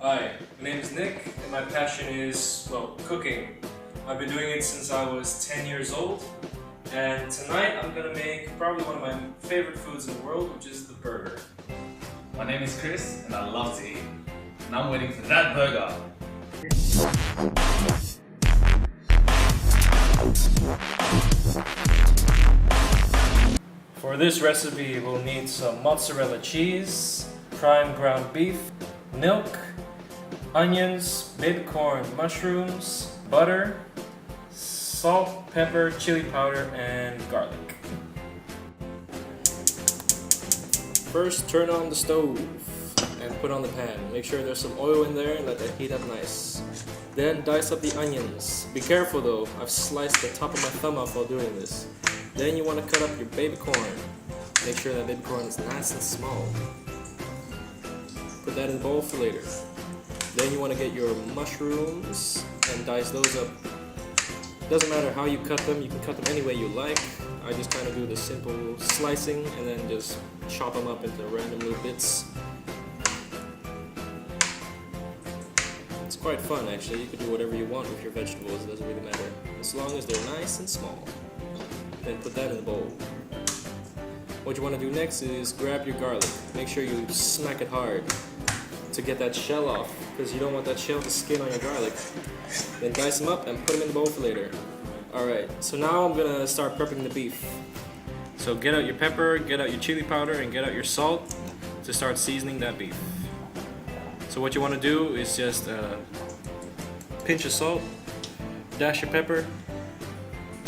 Hi, my name is Nick, and my passion is, well, cooking. I've been doing it since I was 10 years old, and tonight I'm gonna make probably one of my favorite foods in the world, which is the burger. My name is Chris, and I love to eat. And I'm waiting for that burger. For this recipe, we'll need some mozzarella cheese, prime ground beef, milk, onions, baby corn, mushrooms, butter, salt, pepper, chili powder, and garlic. First, turn on the stove and put on the pan. Make sure there's some oil in there and let that heat up nice. Then dice up the onions. Be careful though, I've sliced the top of my thumb off while doing this. Then you want to cut up your baby corn. Make sure that baby corn is nice and small. Put that in the bowl for later. Then you want to get your mushrooms and dice those up. Doesn't matter how you cut them, you can cut them any way you like. I just kind of do the simple slicing and then just chop them up into random little bits. It's quite fun actually, you can do whatever you want with your vegetables, it doesn't really matter. As long as they're nice and small. Then put that in the bowl. What you want to do next is grab your garlic. Make sure you smack it hard to get that shell off, because you don't want that shell to skin on your garlic. Then dice them up and put them in the bowl for later. Alright, so now I'm gonna start prepping the beef. So get out your pepper, get out your chili powder, and get out your salt to start seasoning that beef. So what you want to do is just pinch of salt, dash of pepper,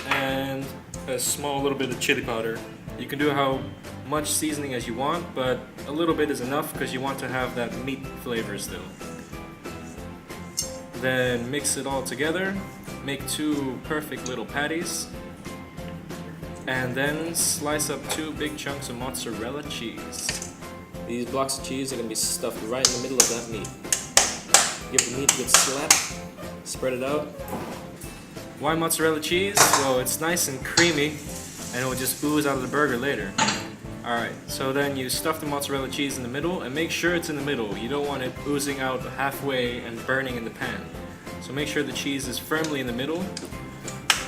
and a small little bit of chili powder. You can do how much seasoning as you want, but a little bit is enough because you want to have that meat flavor still. Then mix it all together, make two perfect little patties, and then slice up two big chunks of mozzarella cheese. These blocks of cheese are going to be stuffed right in the middle of that meat. Give the meat a good slap, spread it out. Why mozzarella cheese? Well, it's nice and creamy, and it will just ooze out of the burger later. Alright, so then you stuff the mozzarella cheese in the middle, and make sure it's in the middle. You don't want it oozing out halfway and burning in the pan. So make sure the cheese is firmly in the middle.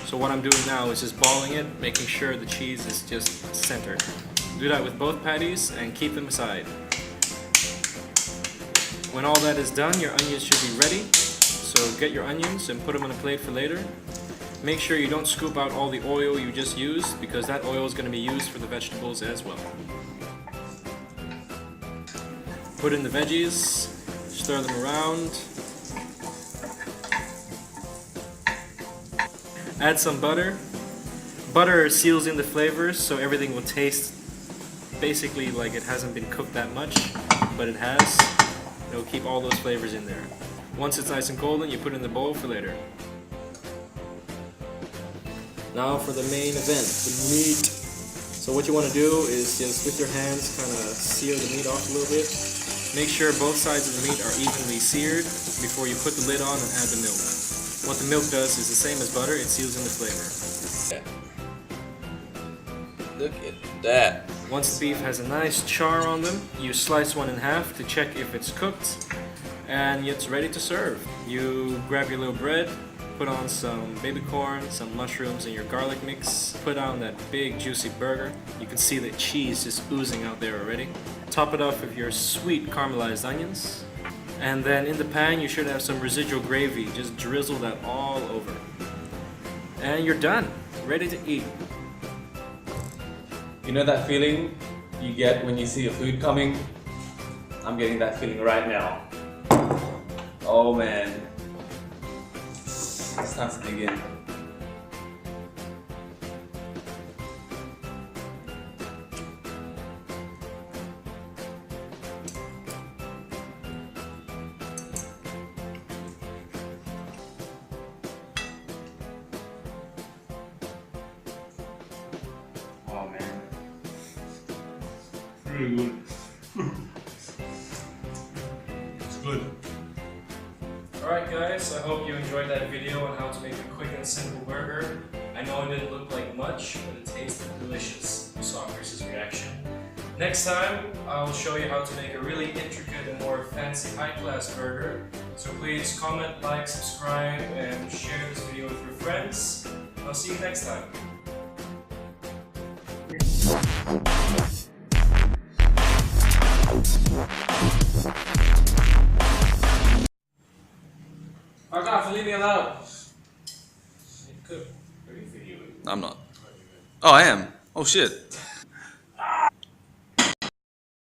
So what I'm doing now is just balling it, making sure the cheese is just centered. Do that with both patties and keep them aside. When all that is done, your onions should be ready. So get your onions and put them on a plate for later. Make sure you don't scoop out all the oil you just used, because that oil is going to be used for the vegetables as well. Put in the veggies, stir them around. Add some butter. Butter seals in the flavors, so everything will taste basically like it hasn't been cooked that much, but it has. It'll keep all those flavors in there. Once it's nice and golden, you put it in the bowl for later. Now for the main event, the meat. So what you want to do is just with your hands kind of sear the meat off a little bit. Make sure both sides of the meat are evenly seared before you put the lid on and add the milk. What the milk does is the same as butter, it seals in the flavor. Look at that. Once the beef has a nice char on them, you slice one in half to check if it's cooked, and it's ready to serve. You grab your little bread, put on some baby corn, some mushrooms, and your garlic mix. Put on that big juicy burger. You can see the cheese just oozing out there already. Top it off with your sweet caramelized onions. And then in the pan you should have some residual gravy. Just drizzle that all over. And you're done. Ready to eat. You know that feeling you get when you see your food coming? I'm getting that feeling right now. Oh man. It's time to dig in. Oh man. Really good. It's good. Alright guys, I hope you enjoyed that video on how to make a quick and simple burger. I know it didn't look like much, but it tasted delicious. You saw Chris's reaction. Next time, I'll show you how to make a really intricate and more fancy high-class burger. So please comment, like, subscribe, and share this video with your friends. I'll see you next time. Fuck off, leave me alone. I'm not. Oh, I am. Oh shit.